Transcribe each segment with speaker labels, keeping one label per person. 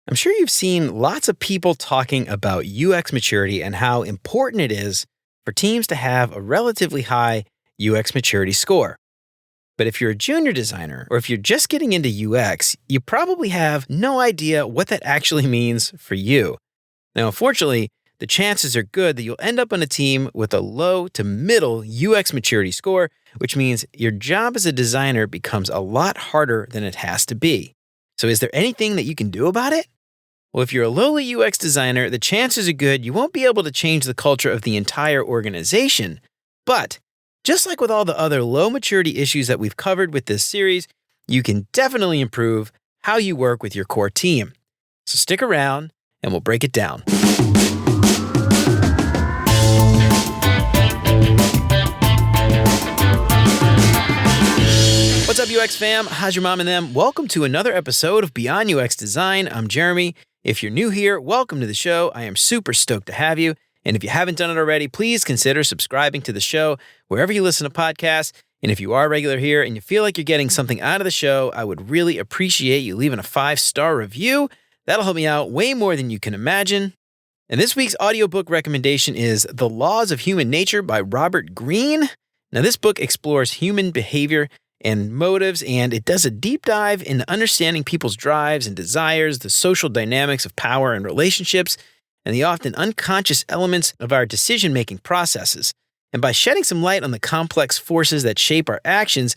Speaker 1: I'm sure you've seen lots of people talking about UX maturity and how important it is for teams to have a relatively high UX maturity score. But if you're a junior designer or if you're just getting into UX, you probably have no idea what that actually means for you. Now, unfortunately, the chances are good that you'll end up on a team with a low to middle UX maturity score, which means your job as a designer becomes a lot harder than it has to be. So is there anything that you can do about it? Well, if you're a lowly UX designer, the chances are good you won't be able to change the culture of the entire organization. But just like with all the other low maturity issues that we've covered with this series, you can definitely improve how you work with your core team. So stick around and we'll break it down. What's up, UX fam? How's your mom and them? Welcome to another episode of Beyond UX Design. I'm Jeremy. If you're new here, welcome to the show. I am super stoked to have you. And if you haven't done it already, please consider subscribing to the show wherever you listen to podcasts. And if you are a regular here and you feel like you're getting something out of the show, I would really appreciate you leaving a 5-star review. That'll help me out way more than you can imagine. And this week's audiobook recommendation is The Laws of Human Nature by Robert Greene. Now, this book explores human behavior and motives, and it does a deep dive into understanding people's drives and desires, the social dynamics of power and relationships, and the often unconscious elements of our decision-making processes. And by shedding some light on the complex forces that shape our actions,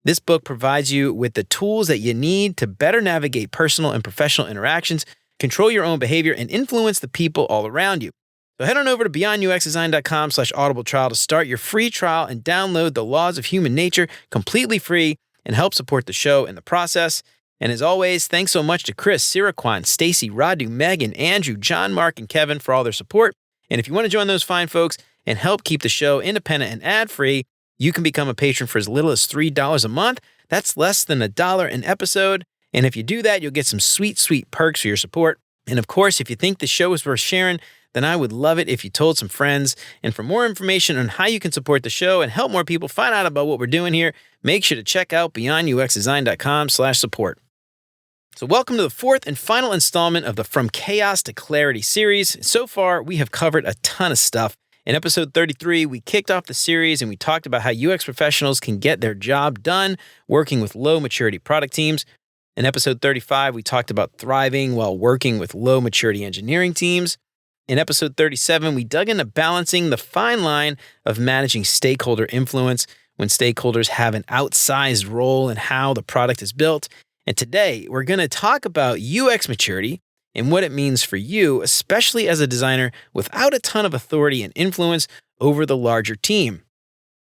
Speaker 1: this book provides you with the tools that you need to better navigate personal and professional interactions, control your own behavior, and influence the people all around you. So head on over to beyonduxdesign.com/audible trial to start your free trial and download The Laws of Human Nature completely free and help support the show in the process. And as always, thanks so much to Chris, Siraquan, Stacy, Radu, Megan, Andrew, John, Mark, and Kevin for all their support. And if you want to join those fine folks and help keep the show independent and ad-free, you can become a patron for as little as $3 a month. That's less than $1 an episode. And if you do that, you'll get some sweet, sweet perks for your support. And of course, if you think the show is worth sharing, then I would love it if you told some friends. And for more information on how you can support the show and help more people find out about what we're doing here, make sure to check out beyonduxdesign.com/support. So welcome to the fourth and final installment of the From Chaos to Clarity series. So far, we have covered a ton of stuff. In episode 33, we kicked off the series and we talked about how UX professionals can get their job done working with low maturity product teams. In episode 35, we talked about thriving while working with low maturity engineering teams. In episode 37, we dug into balancing the fine line of managing stakeholder influence when stakeholders have an outsized role in how the product is built. And today, we're going to talk about UX maturity and what it means for you, especially as a designer without a ton of authority and influence over the larger team.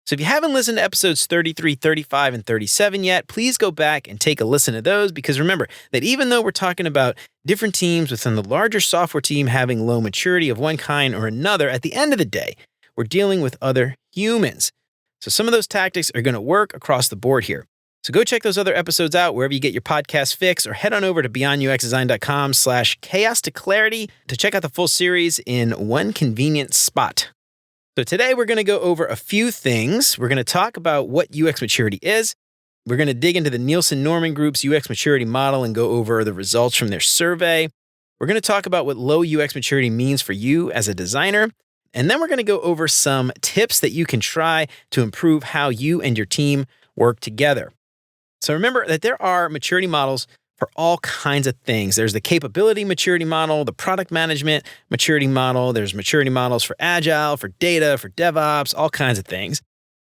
Speaker 1: So if you haven't listened to episodes 33, 35, and 37 yet, please go back and take a listen to those, because remember that even though we're talking about different teams within the larger software team having low maturity of one kind or another, at the end of the day, we're dealing with other humans. So some of those tactics are going to work across the board here. So go check those other episodes out wherever you get your podcast fix, or head on over to beyonduxdesign.com/chaos to clarity to check out the full series in one convenient spot. So today we're going to go over a few things. We're going to talk about what UX maturity is. We're going to dig into the Nielsen-Norman Group's UX maturity model and go over the results from their survey. We're going to talk about what low UX maturity means for you as a designer. And then we're going to go over some tips that you can try to improve how you and your team work together. So remember that there are maturity models for all kinds of things. There's the capability maturity model, the product management maturity model. There's maturity models for agile, for data, for DevOps, all kinds of things.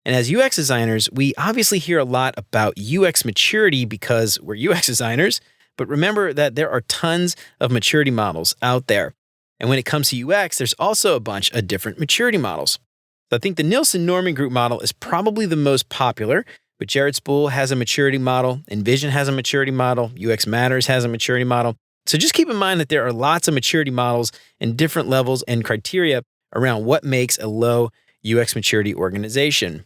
Speaker 1: And as UX designers, we obviously hear a lot about UX maturity because we're UX designers, but remember that there are tons of maturity models out there. And when it comes to UX, there's also a bunch of different maturity models. So I think the Nielsen-Norman Group model is probably the most popular. But Jared Spool has a maturity model, Envision has a maturity model, UX Matters has a maturity model. So just keep in mind that there are lots of maturity models and different levels and criteria around what makes a low UX maturity organization.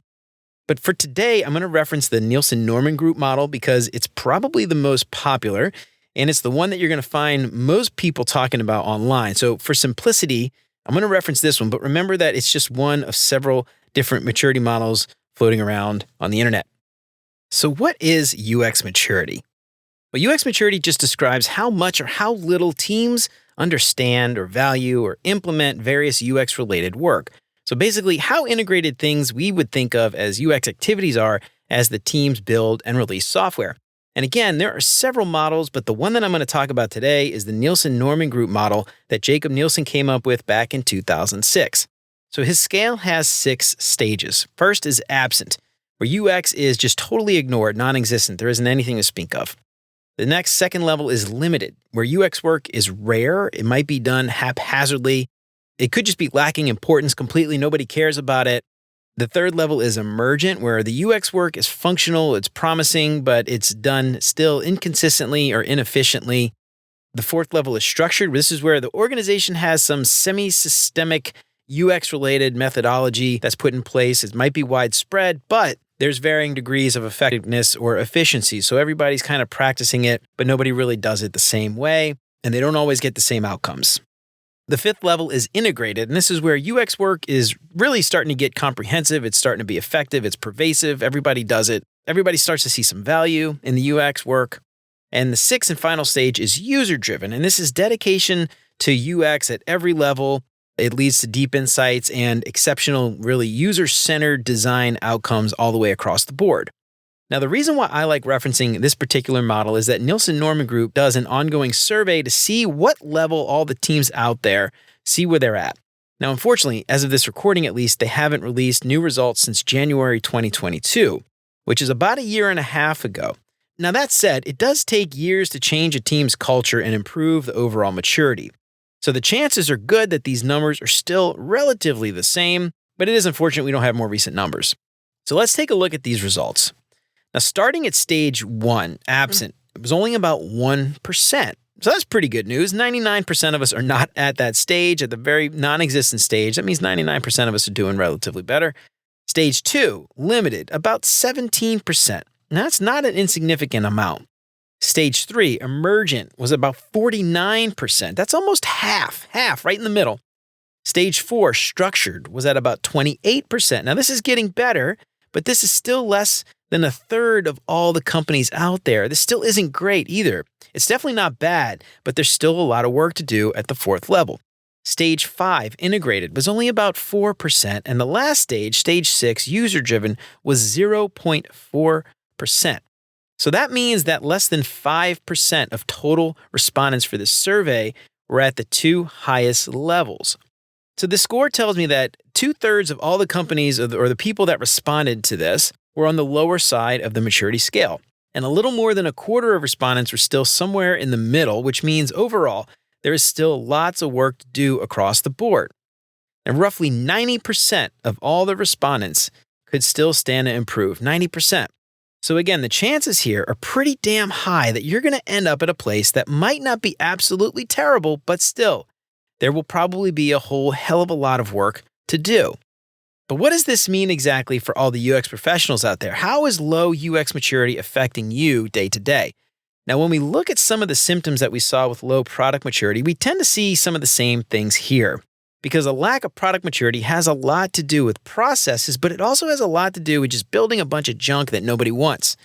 Speaker 1: But for today, I'm going to reference the Nielsen-Norman Group model because it's probably the most popular, and it's the one that you're going to find most people talking about online. So for simplicity, I'm going to reference this one, but remember that it's just one of several different maturity models floating around on the internet. So what is UX maturity? Well, UX maturity just describes how much or how little teams understand or value or implement various UX related work. So basically, how integrated things we would think of as UX activities are as the teams build and release software. And again, there are several models, but the one that I'm going to talk about today is the Nielsen-Norman Group model that Jacob Nielsen came up with back in 2006. So his scale has 6 stages. First is absent, where UX is just totally ignored, non-existent. There isn't anything to speak of. The next second level is limited, where UX work is rare. It might be done haphazardly. It could just be lacking importance completely. Nobody cares about it. The third level is emergent, where the UX work is functional, it's promising, but it's done still inconsistently or inefficiently. The fourth level is structured. This is where the organization has some semi-systemic UX-related methodology that's put in place. It might be widespread, but there's varying degrees of effectiveness or efficiency. So everybody's kind of practicing it, but nobody really does it the same way, and they don't always get the same outcomes. The fifth level is integrated, and this is where UX work is really starting to get comprehensive. It's starting to be effective. It's pervasive. Everybody does it. Everybody starts to see some value in the UX work. And the sixth and final stage is user-driven, and this is dedication to UX at every level. It leads to deep insights and exceptional, really user-centered design outcomes all the way across the board. Now, the reason why I like referencing this particular model is that Nielsen-Norman Group does an ongoing survey to see what level all the teams out there see where they're at. Now, unfortunately, as of this recording at least, they haven't released new results since January 2022, which is about a year and a half ago. Now, that said, it does take years to change a team's culture and improve the overall maturity. So the chances are good that these numbers are still relatively the same, but it is unfortunate we don't have more recent numbers. So let's take a look at these results. Now, starting at stage 1, absent, it was only about 1%. So that's pretty good news. 99% of us are not at that stage, at the very non-existent stage. That means 99% of us are doing relatively better. Stage 2, limited, about 17%. Now, that's not an insignificant amount. Stage 3, emergent, was about 49%. That's almost half, right in the middle. Stage 4, structured, was at about 28%. Now, this is getting better, but this is still less than a third of all the companies out there. This still isn't great either. It's definitely not bad, but there's still a lot of work to do at the fourth level. Stage 5, integrated, was only about 4%, and the last stage, stage 6, user-driven, was 0.4%. So that means that less than 5% of total respondents for this survey were at the 2 highest levels. So the score tells me that 2/3 of all the companies or the people that responded to this were on the lower side of the maturity scale. And a little more than a quarter of respondents were still somewhere in the middle, which means overall, there is still lots of work to do across the board. And roughly 90% of all the respondents could still stand to improve, 90%. So again, the chances here are pretty damn high that you're going to end up at a place that might not be absolutely terrible, but still, there will probably be a whole hell of a lot of work to do. But what does this mean exactly for all the UX professionals out there? How is low UX maturity affecting you day to day? Now, when we look at some of the symptoms that we saw with low product maturity, we tend to see some of the same things here. Because a lack of product maturity has a lot to do with processes, but it also has a lot to do with just building a bunch of junk that nobody wants.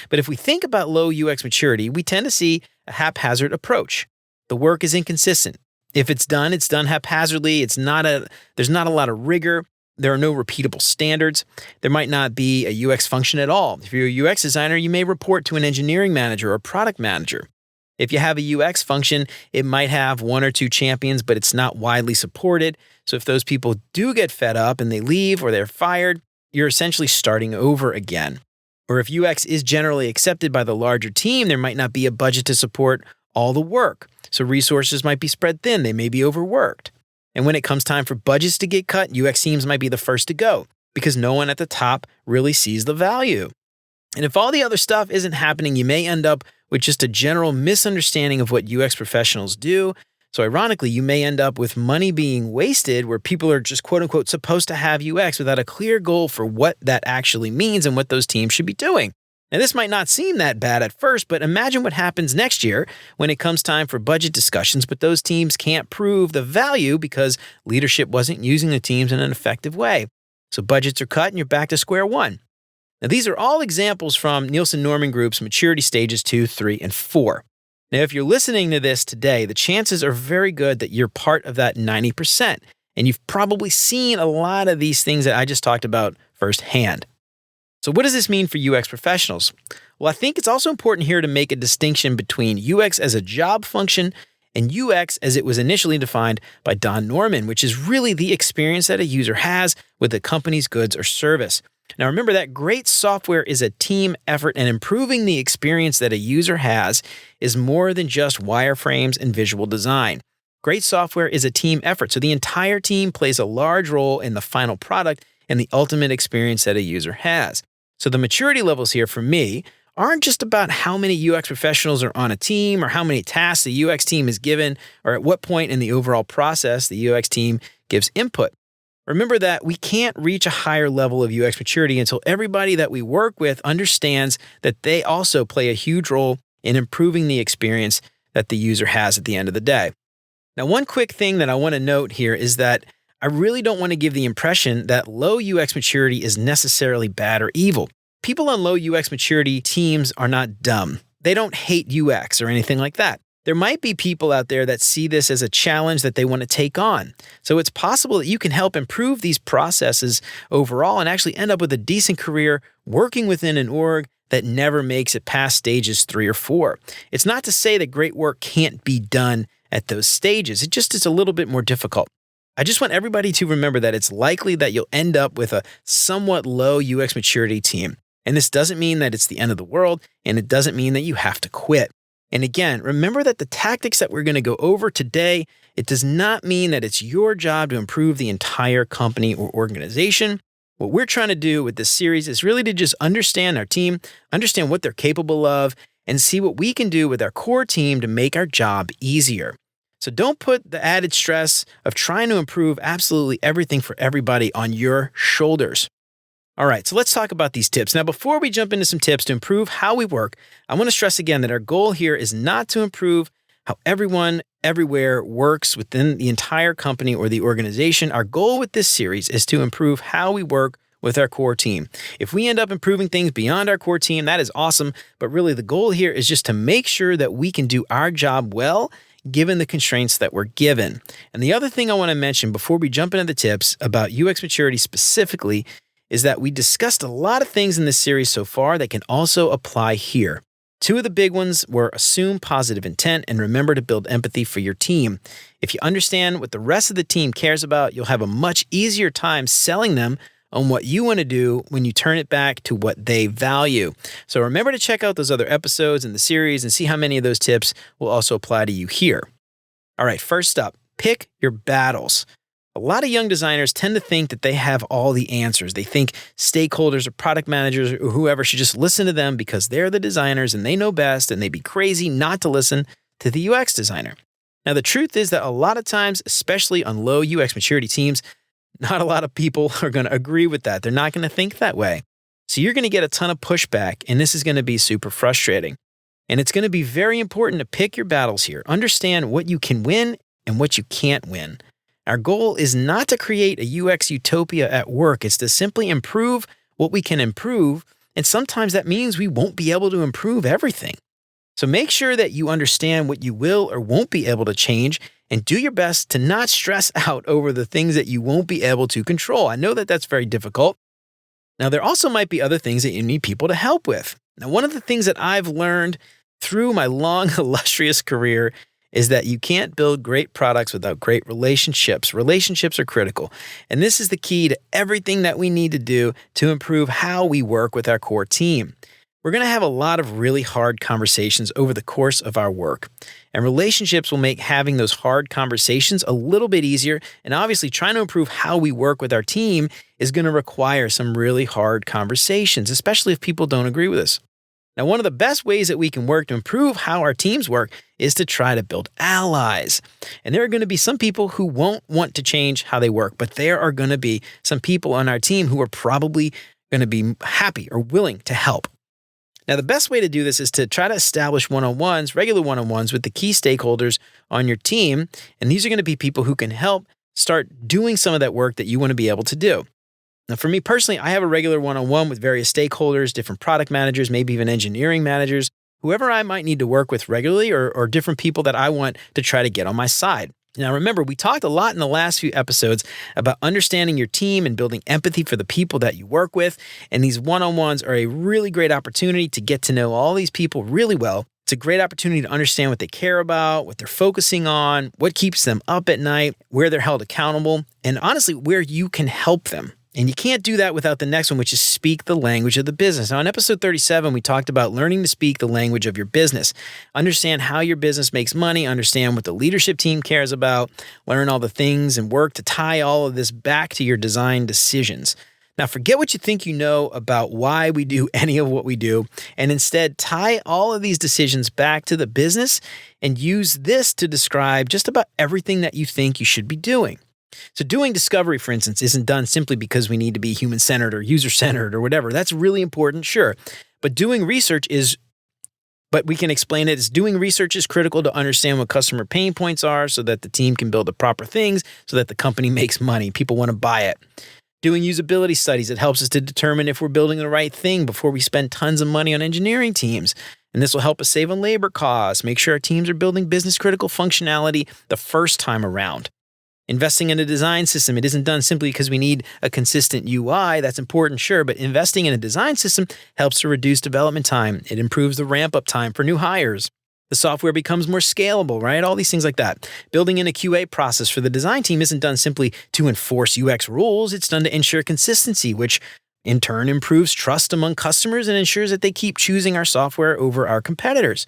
Speaker 1: But if we think about low UX maturity, we tend to see a haphazard approach. The work is inconsistent. If it's done haphazardly. There's not a lot of rigor. There are no repeatable standards. There might not be a UX function at all. If you're a UX designer, you may report to an engineering manager or product manager. If you have a UX function, it might have 1 or 2 champions, but it's not widely supported. So if those people do get fed up and they leave or they're fired, you're essentially starting over again. Or if UX is generally accepted by the larger team, there might not be a budget to support all the work. So resources might be spread thin. They may be overworked. And when it comes time for budgets to get cut, UX teams might be the first to go because no one at the top really sees the value. And if all the other stuff isn't happening, you may end up with just a general misunderstanding of what UX professionals do. So ironically, you may end up with money being wasted where people are just quote unquote supposed to have UX without a clear goal for what that actually means and what those teams should be doing. Now, this might not seem that bad at first, but imagine what happens next year when it comes time for budget discussions, but those teams can't prove the value because leadership wasn't using the teams in an effective way. So budgets are cut and you're back to square one. Now, these are all examples from Nielsen-Norman Group's maturity stages 2, 3, and 4. Now, if you're listening to this today, the chances are very good that you're part of that 90%, and you've probably seen a lot of these things that I just talked about firsthand. So what does this mean for UX professionals? Well, I think it's also important here to make a distinction between UX as a job function and UX as it was initially defined by Don Norman, which is really the experience that a user has with the company's goods or service. Now, remember that great software is a team effort, and improving the experience that a user has is more than just wireframes and visual design. Great software is a team effort, so the entire team plays a large role in the final product and the ultimate experience that a user has. So the maturity levels here for me aren't just about how many UX professionals are on a team or how many tasks the UX team is given or at what point in the overall process the UX team gives input. Remember that we can't reach a higher level of UX maturity until everybody that we work with understands that they also play a huge role in improving the experience that the user has at the end of the day. Now, one quick thing that I want to note here is that I really don't want to give the impression that low UX maturity is necessarily bad or evil. People on low UX maturity teams are not dumb. They don't hate UX or anything like that. There might be people out there that see this as a challenge that they want to take on. So it's possible that you can help improve these processes overall and actually end up with a decent career working within an org that never makes it past stages 3 or 4. It's not to say that great work can't be done at those stages. It just is a little bit more difficult. I just want everybody to remember that it's likely that you'll end up with a somewhat low UX maturity team. And this doesn't mean that it's the end of the world, and it doesn't mean that you have to quit. And again, remember that the tactics that we're going to go over today, it does not mean that it's your job to improve the entire company or organization. What we're trying to do with this series is really to just understand our team, understand what they're capable of, and see what we can do with our core team to make our job easier. So don't put the added stress of trying to improve absolutely everything for everybody on your shoulders. All right, so let's talk about these tips. Now, before we jump into some tips to improve how we work, I want to stress again that our goal here is not to improve how everyone everywhere works within the entire company or the organization. Our goal with this series is to improve how we work with our core team. If we end up improving things beyond our core team, that is awesome. But really, the goal here is just to make sure that we can do our job well, given the constraints that we're given. And the other thing I want to mention before we jump into the tips about UX maturity specifically is that we discussed a lot of things in this series so far that can also apply here. 2 of the big ones were assume positive intent and remember to build empathy for your team. If you understand what the rest of the team cares about, you'll have a much easier time selling them on what you want to do when you turn it back to what they value. So remember to check out those other episodes in the series and see how many of those tips will also apply to you here. All right, first up, pick your battles. A lot of young designers tend to think that they have all the answers. They think stakeholders or product managers or whoever should just listen to them because they're the designers and they know best, and they'd be crazy not to listen to the UX designer. Now, the truth is that a lot of times, especially on low UX maturity teams, not a lot of people are going to agree with that. They're not going to think that way. So you're going to get a ton of pushback, and this is going to be super frustrating. And it's going to be very important to pick your battles here. Understand what you can win and what you can't win. Our goal is not to create a UX utopia at work. It's to simply improve what we can improve, and sometimes that means we won't be able to improve everything. So make sure that you understand what you will or won't be able to change, and do your best to not stress out over the things that you won't be able to control. I know that that's very difficult. Now, there also might be other things that you need people to help with. Now, one of the things that I've learned through my long, illustrious career is that you can't build great products without great relationships. Relationships are critical. And this is the key to everything that we need to do to improve how we work with our core team. We're going to have a lot of really hard conversations over the course of our work. And relationships will make having those hard conversations a little bit easier. And obviously, trying to improve how we work with our team is going to require some really hard conversations, especially if people don't agree with us. Now, one of the best ways that we can work to improve how our teams work is to try to build allies. And there are going to be some people who won't want to change how they work, but there are going to be some people on our team who are probably going to be happy or willing to help. Now, the best way to do this is to try to establish one-on-ones, regular one-on-ones with the key stakeholders on your team. And these are going to be people who can help start doing some of that work that you want to be able to do. Now, for me personally, I have a regular one-on-one with various stakeholders, different product managers, maybe even engineering managers, whoever I might need to work with regularly or different people that I want to try to get on my side. Now, remember, we talked a lot in the last few episodes about understanding your team and building empathy for the people that you work with. And these one-on-ones are a really great opportunity to get to know all these people really well. It's a great opportunity to understand what they care about, what they're focusing on, what keeps them up at night, where they're held accountable, and honestly, where you can help them. And you can't do that without the next one, which is speak the language of the business. Now, in episode 37, we talked about learning to speak the language of your business. Understand how your business makes money, understand what the leadership team cares about, learn all the things and work to tie all of this back to your design decisions. Now, forget what you think you know about why we do any of what we do, and instead tie all of these decisions back to the business and use this to describe just about everything that you think you should be doing. So doing discovery, for instance, isn't done simply because we need to be human-centered or user-centered or whatever. That's really important, sure. But we can explain it as doing research is critical to understand what customer pain points are so that the team can build the proper things so that the company makes money. People want to buy it. Doing usability studies, it helps us to determine if we're building the right thing before we spend tons of money on engineering teams. And this will help us save on labor costs, make sure our teams are building business-critical functionality the first time around. Investing in a design system, it isn't done simply because we need a consistent UI. That's important, sure, but investing in a design system helps to reduce development time. It improves the ramp-up time for new hires. The software becomes more scalable, right? All these things like that. Building in a QA process for the design team isn't done simply to enforce UX rules. It's done to ensure consistency, which in turn improves trust among customers and ensures that they keep choosing our software over our competitors.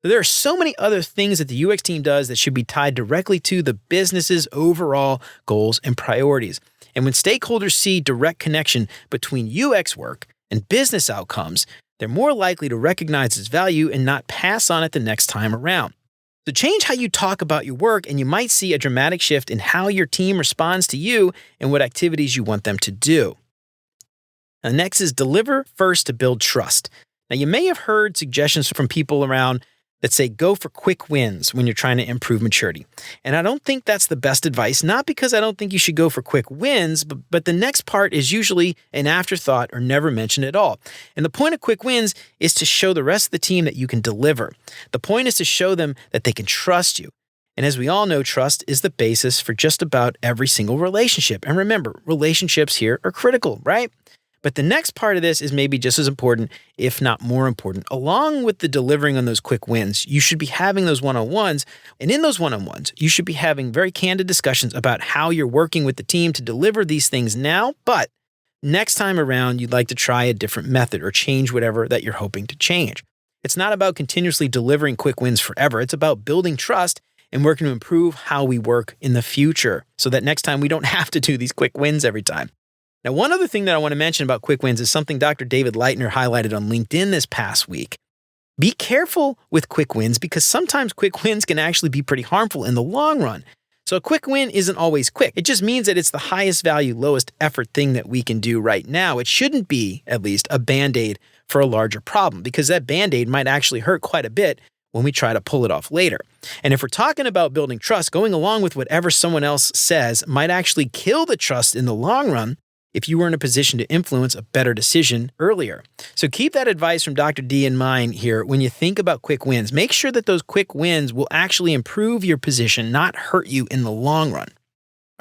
Speaker 1: There are so many other things that the UX team does that should be tied directly to the business's overall goals and priorities. And when stakeholders see direct connection between UX work and business outcomes, they're more likely to recognize its value and not pass on it the next time around. So change how you talk about your work, and you might see a dramatic shift in how your team responds to you and what activities you want them to do. Now, next is deliver first to build trust. Now, you may have heard suggestions from people around that say go for quick wins when you're trying to improve maturity. And I don't think that's the best advice, not because I don't think you should go for quick wins, but the next part is usually an afterthought or never mentioned at all. And the point of quick wins is to show the rest of the team that you can deliver. The point is to show them that they can trust you. And as we all know, trust is the basis for just about every single relationship. And remember, relationships here are critical, right? But the next part of this is maybe just as important, if not more important. Along with the delivering on those quick wins, you should be having those one-on-ones. And in those one-on-ones, you should be having very candid discussions about how you're working with the team to deliver these things now. But next time around, you'd like to try a different method or change whatever that you're hoping to change. It's not about continuously delivering quick wins forever. It's about building trust and working to improve how we work in the future so that next time we don't have to do these quick wins every time. Now, one other thing that I want to mention about quick wins is something Dr. David Leitner highlighted on LinkedIn this past week. Be careful with quick wins because sometimes quick wins can actually be pretty harmful in the long run. So a quick win isn't always quick. It just means that it's the highest value, lowest effort thing that we can do right now. It shouldn't be, at least, a Band-Aid for a larger problem because that Band-Aid might actually hurt quite a bit when we try to pull it off later. And if we're talking about building trust, going along with whatever someone else says might actually kill the trust in the long run if you were in a position to influence a better decision earlier. So keep that advice from Dr. D in mind here when you think about quick wins. Make sure that those quick wins will actually improve your position, not hurt you in the long run.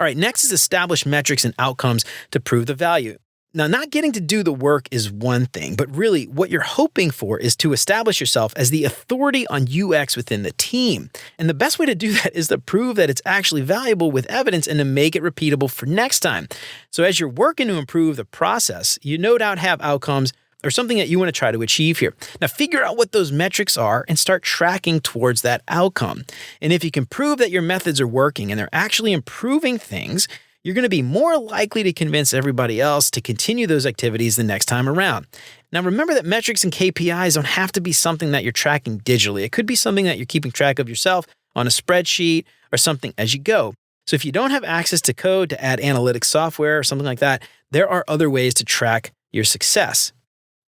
Speaker 1: All right, next is establish metrics and outcomes to prove the value. Now, not getting to do the work is one thing, but really what you're hoping for is to establish yourself as the authority on UX within the team. And the best way to do that is to prove that it's actually valuable with evidence and to make it repeatable for next time. So as you're working to improve the process, you no doubt have outcomes or something that you want to try to achieve here. Now, figure out what those metrics are and start tracking towards that outcome. And if you can prove that your methods are working and they're actually improving things, you're going to be more likely to convince everybody else to continue those activities the next time around. Now, remember that metrics and KPIs don't have to be something that you're tracking digitally. It could be something that you're keeping track of yourself on a spreadsheet or something as you go. So if you don't have access to code to add analytics software or something like that, there are other ways to track your success.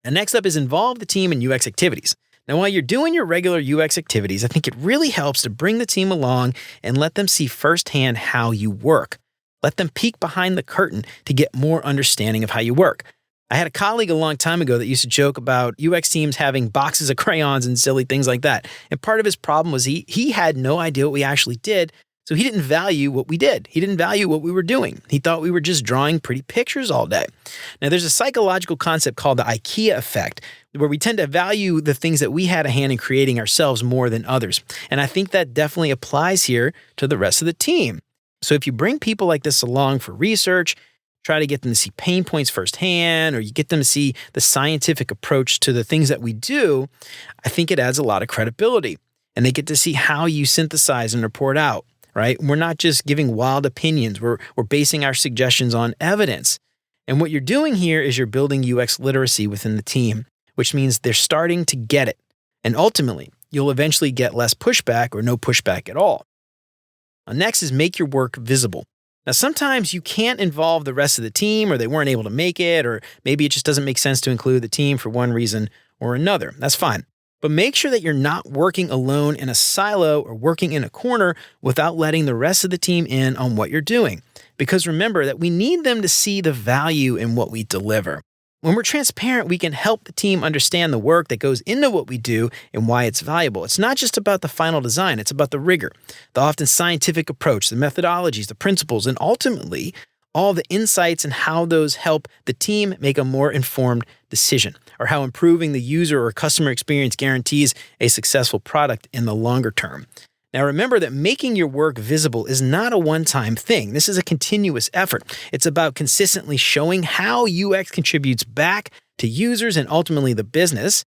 Speaker 1: And next up is involve the team in UX activities. Now, while you're doing your regular UX activities, I think it really helps to bring the team along and let them see firsthand how you work. Let them peek behind the curtain to get more understanding of how you work. I had a colleague a long time ago that used to joke about UX teams having boxes of crayons and silly things like that. And part of his problem was he had no idea what we actually did, so he didn't value what we did. He didn't value what we were doing. He thought we were just drawing pretty pictures all day. Now, there's a psychological concept called the IKEA effect, where we tend to value the things that we had a hand in creating ourselves more than others. And I think that definitely applies here to the rest of the team. So if you bring people like this along for research, try to get them to see pain points firsthand, or you get them to see the scientific approach to the things that we do, I think it adds a lot of credibility. And they get to see how you synthesize and report out, right? We're not just giving wild opinions. We're basing our suggestions on evidence. And what you're doing here is you're building UX literacy within the team, which means they're starting to get it. And ultimately, you'll eventually get less pushback or no pushback at all. Now, next is make your work visible. Now, sometimes you can't involve the rest of the team, or they weren't able to make it, or maybe it just doesn't make sense to include the team for one reason or another. That's fine. But make sure that you're not working alone in a silo or working in a corner without letting the rest of the team in on what you're doing. Because remember that we need them to see the value in what we deliver. When we're transparent, we can help the team understand the work that goes into what we do and why it's valuable. It's not just about the final design, it's about the rigor, the often scientific approach, the methodologies, the principles, and ultimately, all the insights and how those help the team make a more informed decision, or how improving the user or customer experience guarantees a successful product in the longer term. Now, remember that making your work visible is not a one-time thing. This is a continuous effort. It's about consistently showing how UX contributes back to users and ultimately the business.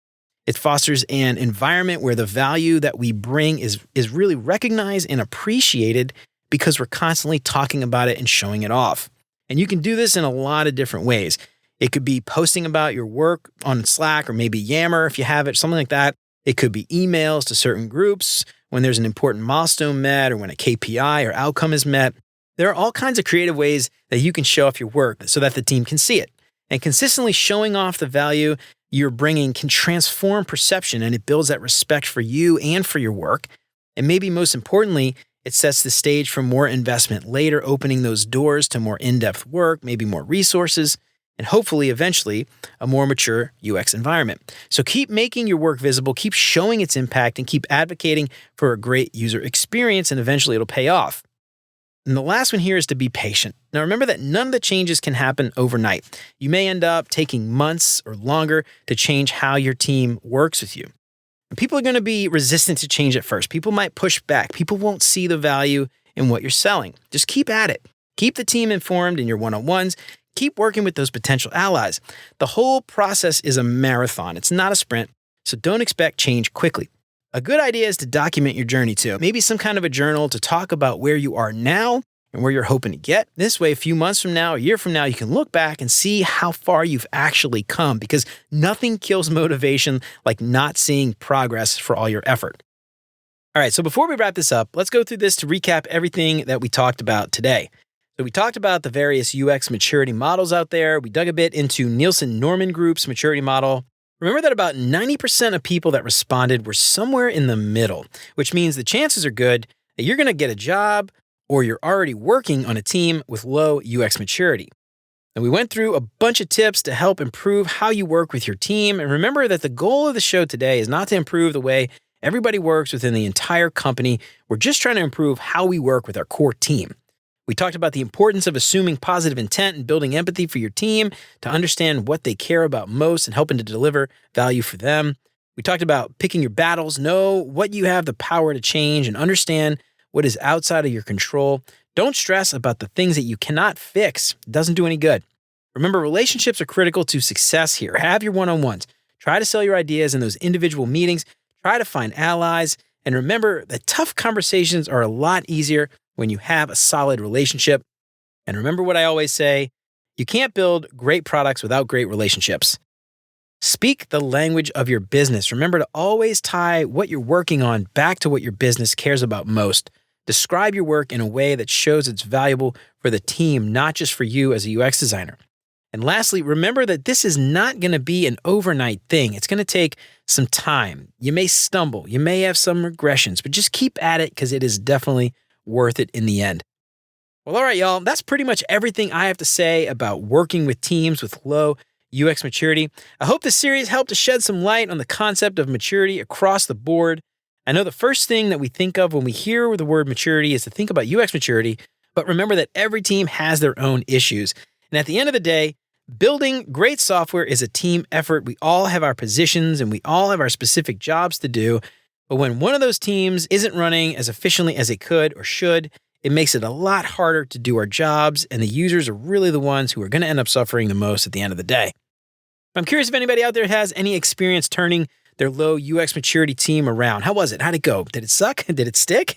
Speaker 1: It fosters an environment where the value that we bring is really recognized and appreciated because we're constantly talking about it and showing it off. And you can do this in a lot of different ways. It could be posting about your work on Slack or maybe Yammer if you have it, something like that. It could be emails to certain groups when there's an important milestone met or when a KPI or outcome is met. There are all kinds of creative ways that you can show off your work so that the team can see it. And consistently showing off the value you're bringing can transform perception, and it builds that respect for you and for your work. And maybe most importantly, it sets the stage for more investment later, opening those doors to more in-depth work, maybe more resources, and hopefully, eventually, a more mature UX environment. So keep making your work visible, keep showing its impact, and keep advocating for a great user experience, and eventually it'll pay off. And the last one here is to be patient. Now remember that none of the changes can happen overnight. You may end up taking months or longer to change how your team works with you. And people are going to be resistant to change at first. People might push back. People won't see the value in what you're selling. Just keep at it. Keep the team informed in your one-on-ones. Keep working with those potential allies. The whole process is a marathon. It's not a sprint, so don't expect change quickly. A good idea is to document your journey too. Maybe some kind of a journal to talk about where you are now and where you're hoping to get. This way, a few months from now, a year from now, you can look back and see how far you've actually come, because nothing kills motivation like not seeing progress for all your effort. All right, so before we wrap this up, let's go through this to recap everything that we talked about today. So we talked about the various UX maturity models out there. We dug a bit into Nielsen-Norman Group's maturity model. Remember that about 90% of people that responded were somewhere in the middle, which means the chances are good that you're going to get a job or you're already working on a team with low UX maturity. And we went through a bunch of tips to help improve how you work with your team. And remember that the goal of the show today is not to improve the way everybody works within the entire company. We're just trying to improve how we work with our core team. We talked about the importance of assuming positive intent and building empathy for your team to understand what they care about most and helping to deliver value for them. We talked about picking your battles, know what you have the power to change, and understand what is outside of your control. Don't stress about the things that you cannot fix. It doesn't do any good. Remember, relationships are critical to success here. Have your one-on-ones. Try to sell your ideas in those individual meetings. Try to find allies. And remember that tough conversations are a lot easier when you have a solid relationship. And remember what I always say, you can't build great products without great relationships. Speak the language of your business. Remember to always tie what you're working on back to what your business cares about most. Describe your work in a way that shows it's valuable for the team, not just for you as a UX designer. And lastly, remember that this is not going to be an overnight thing. It's going to take some time. You may stumble. You may have some regressions, but just keep at it because it is definitely worth it in the end. Well, all right, y'all. That's pretty much everything I have to say about working with teams with low UX maturity. I hope this series helped to shed some light on the concept of maturity across the board. I know the first thing that we think of when we hear the word maturity is to think about UX maturity, but remember that every team has their own issues. And at the end of the day, building great software is a team effort. We all have our positions and we all have our specific jobs to do. But when one of those teams isn't running as efficiently as it could or should, it makes it a lot harder to do our jobs, and the users are really the ones who are going to end up suffering the most at the end of the day. I'm curious if anybody out there has any experience turning their low UX maturity team around. How was it? How'd it go? Did it suck? Did it stick?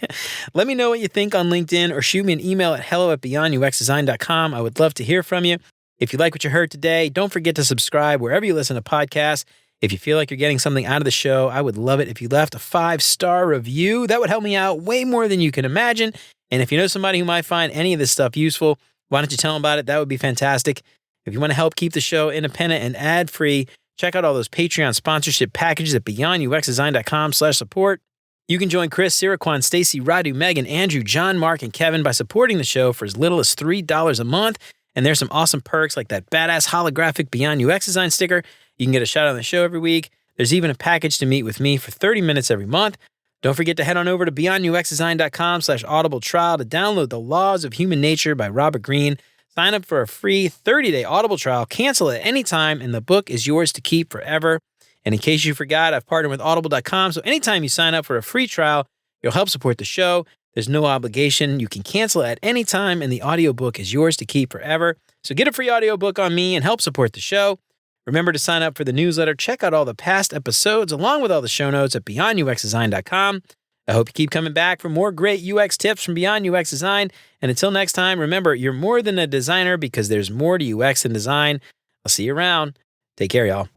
Speaker 1: Let me know what you think on LinkedIn or shoot me an email at hello@beyonduxdesign.com. I would love to hear from you. If you like what you heard today, don't forget to subscribe wherever you listen to podcasts. If you feel like you're getting something out of the show, I would love it if you left a 5-star review. That would help me out way more than you can imagine. And if you know somebody who might find any of this stuff useful, why don't you tell them about it? That would be fantastic. If you want to help keep the show independent and ad-free, check out all those Patreon sponsorship packages at beyonduxdesign.com/support. You can join Chris, Siraquan, Stacy, Radu, Megan, Andrew, John, Mark, and Kevin by supporting the show for as little as $3 a month. And there's some awesome perks like that badass holographic Beyond UX Design sticker. You can get a shout out on the show every week. There's even a package to meet with me for 30 minutes every month. Don't forget to head on over to beyonduxdesign.com/audible trial to download The Laws of Human Nature by Robert Greene. Sign up for a free 30-day Audible trial, cancel at any time, and the book is yours to keep forever. And in case you forgot, I've partnered with audible.com, so anytime you sign up for a free trial, you'll help support the show. There's no obligation. You can cancel at any time, and the audiobook is yours to keep forever. So get a free audiobook on me and help support the show. Remember to sign up for the newsletter. Check out all the past episodes along with all the show notes at beyonduxdesign.com. I hope you keep coming back for more great UX tips from Beyond UX Design. And until next time, remember, you're more than a designer because there's more to UX than design. I'll see you around. Take care, y'all.